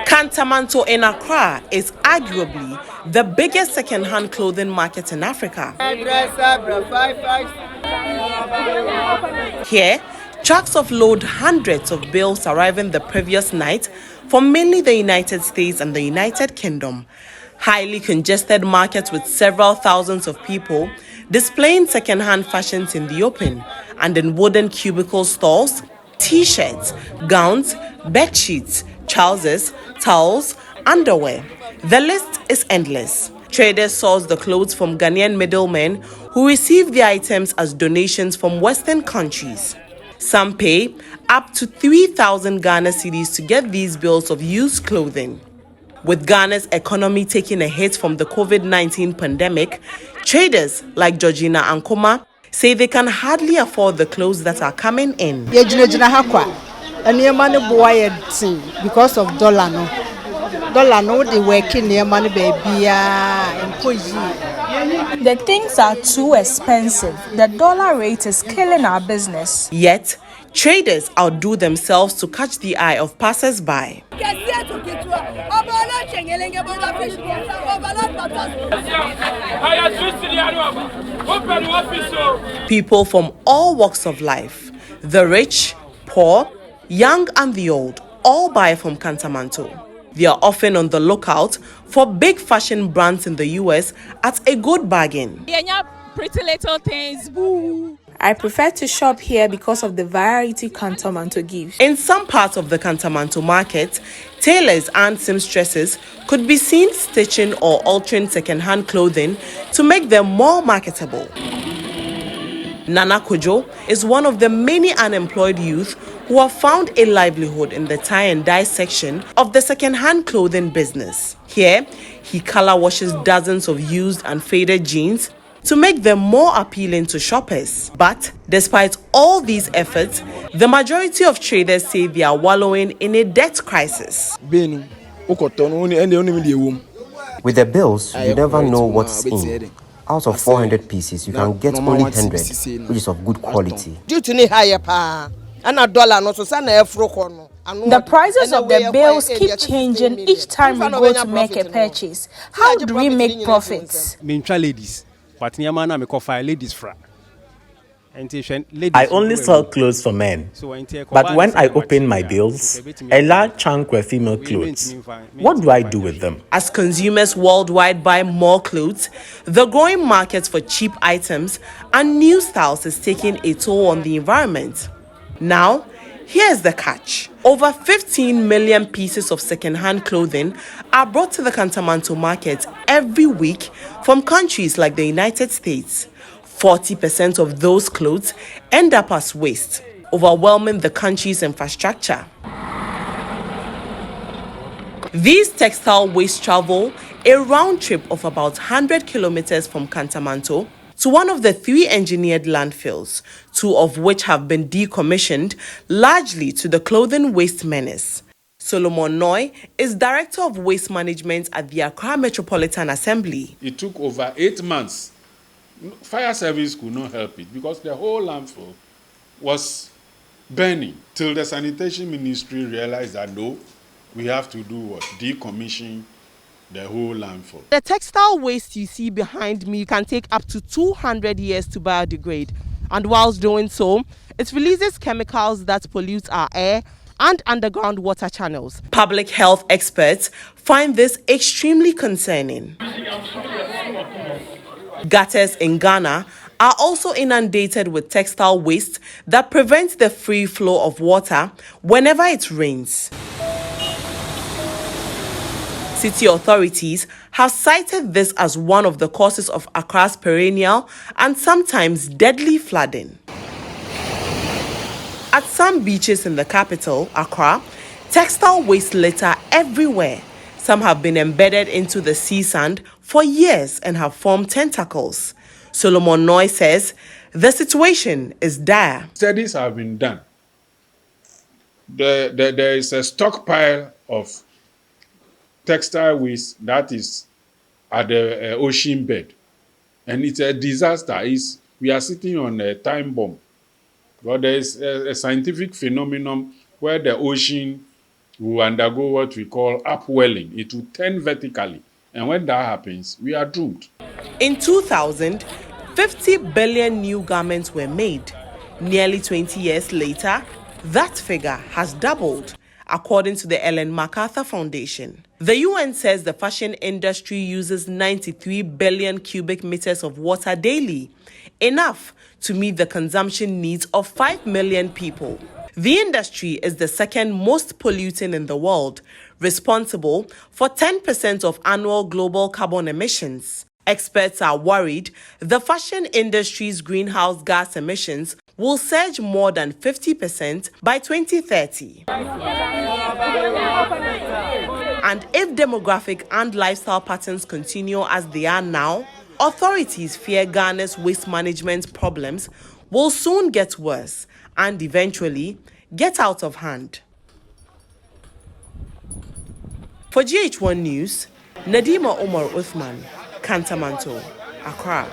Kantamanto in Accra is arguably the biggest second-hand clothing market in Africa. Here, trucks offload hundreds of bales arriving the previous night from mainly the United States and the United Kingdom. Highly congested markets with several thousands of people displaying second-hand fashions in the open and in wooden cubicle stalls, t-shirts, gowns, bed sheets, trousers, towels, underwear. The list is endless. Traders source the clothes from Ghanaian middlemen who receive the items as donations from Western countries. Some pay up to 3,000 Ghana cedis to get these bales of used clothing. With Ghana's economy taking a hit from the COVID-19 pandemic, traders like Georgina Ankoma say they can hardly afford the clothes that are coming in. Because of dollar no they working near money baby The things are too expensive. The dollar rate is killing our business. Yet, traders outdo themselves to catch the eye of passers-by. People from all walks of life, the rich, poor, young and the old, all buy from Kantamanto. They are often on the lookout for big fashion brands in the US at a good bargain. Pretty little things. Boo. I prefer to shop here because of the variety Kantamanto gives. In some parts of the Kantamanto market, tailors and seamstresses could be seen stitching or altering second-hand clothing to make them more marketable. Nana Kojo is one of the many unemployed youth who have found a livelihood in the tie and dye section of the second-hand clothing business. Here, he color washes dozens of used and faded jeans to make them more appealing to shoppers. But despite all these efforts, the majority of traders say they are wallowing in a debt crisis. With the bills, you never know what's in. Out of 400 pieces, you can get only 100, which is of good quality. The prices of the bills keep changing each time we go to make a purchase. How do we make profits? I only sell clothes for men, but when I open my bills, a large chunk were female clothes. What do I do with them? As consumers worldwide buy more clothes, the growing market for cheap items and new styles is taking a toll on the environment. Now, here's the catch. Over 15 million pieces of second-hand clothing are brought to the Kantamanto market every week from countries like the United States. 40% of those clothes end up as waste, overwhelming the country's infrastructure. These textile waste travel a round trip of about 100 kilometers from Kantamanto to one of the 3 engineered landfills, 2 of which have been decommissioned, largely to the clothing waste menace. Solomon Noy is Director of Waste Management at the Accra Metropolitan Assembly. It took over 8 months. Fire service could not help it because the whole landfill was burning till the sanitation ministry realized that no, we have to do what? Decommission the whole landfill. The textile waste you see behind me can take up to 200 years to biodegrade. And whilst doing so, it releases chemicals that pollute our air and underground water channels. Public health experts find this extremely concerning. Gutters in Ghana are also inundated with textile waste that prevents the free flow of water whenever it rains. City authorities have cited this as one of the causes of Accra's perennial and sometimes deadly flooding. At some beaches in the capital, Accra, textile waste litter everywhere. Some have been embedded into the sea sand for years and have formed tentacles. Solomon Noy says the situation is dire. Studies have been done. There is a stockpile of textile waste that is at the ocean bed. And it's a disaster. It's we are sitting on a time bomb. But there is a scientific phenomenon where the ocean will undergo what we call upwelling. It will turn vertically. And when that happens, we are doomed. In 2000, 50 billion new garments were made. Nearly 20 years later, that figure has doubled, according to the Ellen MacArthur Foundation. The UN says the fashion industry uses 93 billion cubic meters of water daily, enough to meet the consumption needs of 5 million people. The industry is the second most polluting in the world, responsible for 10% of annual global carbon emissions. Experts are worried the fashion industry's greenhouse gas emissions will surge more than 50% by 2030. And if demographic and lifestyle patterns continue as they are now, authorities fear Ghana's waste management problems will soon get worse and eventually get out of hand. For GH1 News, Nadima Omar Uthman, Kantamanto, Accra.